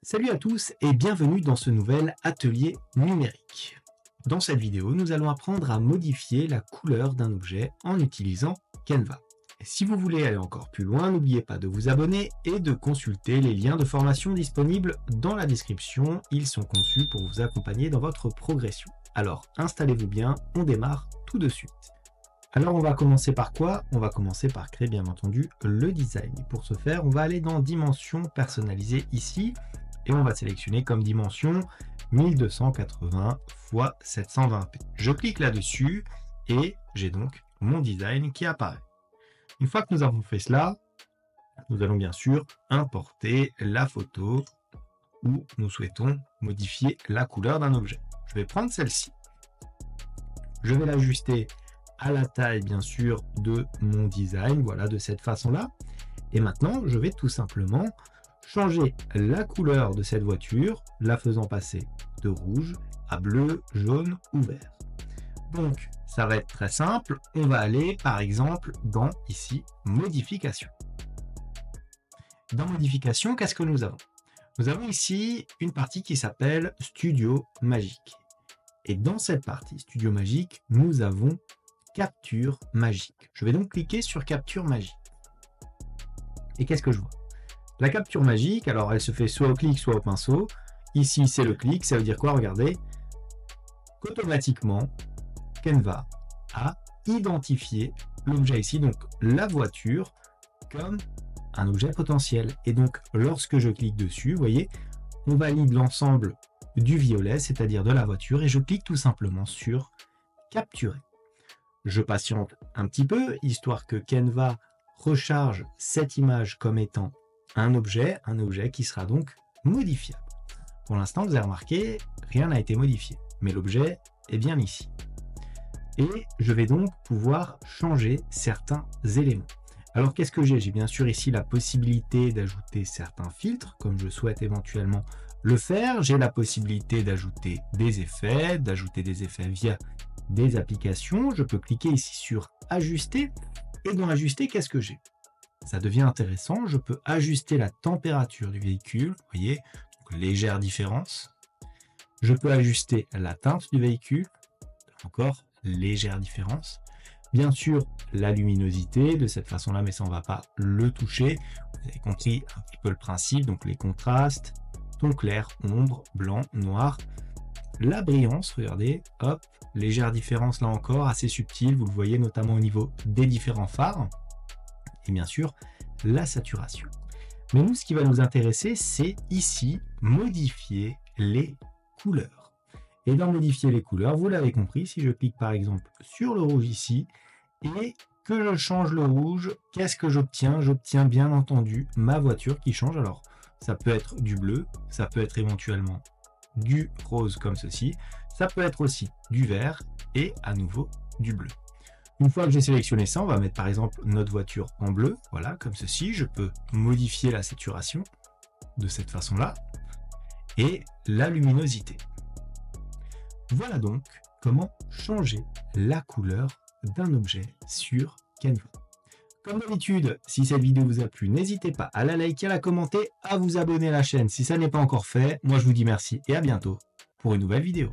Salut à tous et bienvenue dans ce nouvel atelier numérique. Dans cette vidéo, nous allons apprendre à modifier la couleur d'un objet en utilisant Canva. Et si vous voulez aller encore plus loin, n'oubliez pas de vous abonner et de consulter les liens de formation disponibles dans la description. Ils sont conçus pour vous accompagner dans votre progression. Alors installez-vous bien, on démarre tout de suite. Alors on va commencer par quoi? On va commencer par créer bien entendu le design. Pour ce faire, on va aller dans dimension personnalisée ici et on va sélectionner comme dimension 1280 x 720p. Je clique là-dessus et j'ai donc mon design qui apparaît. Une fois que nous avons fait cela, nous allons bien sûr importer la photo où nous souhaitons modifier la couleur d'un objet. Je vais prendre celle-ci. Je vais l'ajuster à la taille bien sûr de mon design, voilà, de cette façon-là. Et maintenant, je vais tout simplement changer la couleur de cette voiture, la faisant passer de rouge à bleu, jaune ou vert. Donc, ça va être très simple. On va aller par exemple dans ici, modification. Dans modification, qu'est-ce que nous avons? Nous avons ici une partie qui s'appelle Studio Magique. Et dans cette partie Studio Magique, nous avons Capture Magique. Je vais donc cliquer sur Capture Magique. Et qu'est-ce que je vois? La capture magique, alors elle se fait soit au clic, soit au pinceau. Ici, c'est le clic. Ça veut dire quoi? Regardez. Qu'automatiquement, Canva a identifié l'objet ici, donc la voiture, comme un objet potentiel. Et donc, lorsque je clique dessus, vous voyez, on valide l'ensemble du violet, c'est-à-dire de la voiture, et je clique tout simplement sur Capturer. Je patiente un petit peu, histoire que Canva recharge cette image comme étant un objet qui sera donc modifiable. Pour l'instant, vous avez remarqué, rien n'a été modifié, mais l'objet est bien ici. Et je vais donc pouvoir changer certains éléments. Alors, qu'est-ce que j'ai? J'ai bien sûr ici la possibilité d'ajouter certains filtres, comme je souhaite éventuellement le faire. J'ai la possibilité d'ajouter des effets via des applications. Je peux cliquer ici sur Ajuster. Et dans Ajuster, qu'est-ce que j'ai? Ça devient intéressant. Je peux ajuster la température du véhicule. Vous voyez, donc légère différence. Je peux ajuster la teinte du véhicule. Encore, légère différence. Bien sûr, la luminosité de cette façon-là, mais ça, on ne va pas le toucher. Vous avez compris un petit peu le principe. Donc, les contrastes, ton clair, ombre, blanc, noir. La brillance, regardez, hop, légère différence là encore, assez subtile. Vous le voyez notamment au niveau des différents phares. Et bien sûr, la saturation. Mais nous, ce qui va nous intéresser, c'est ici, modifier les couleurs. Et dans modifier les couleurs, vous l'avez compris, si je clique par exemple sur le rouge ici, et que je change le rouge, qu'est-ce que j'obtiens? J'obtiens bien entendu ma voiture qui change. Alors, ça peut être du bleu, ça peut être éventuellement du rose comme ceci, ça peut être aussi du vert et à nouveau du bleu. Une fois que j'ai sélectionné ça, on va mettre par exemple notre voiture en bleu, voilà, comme ceci. Je peux modifier la saturation de cette façon-là et la luminosité. Voilà donc comment changer la couleur d'un objet sur Canva. Comme d'habitude, si cette vidéo vous a plu, n'hésitez pas à la liker, à la commenter, à vous abonner à la chaîne si ça n'est pas encore fait. Moi, je vous dis merci et à bientôt pour une nouvelle vidéo.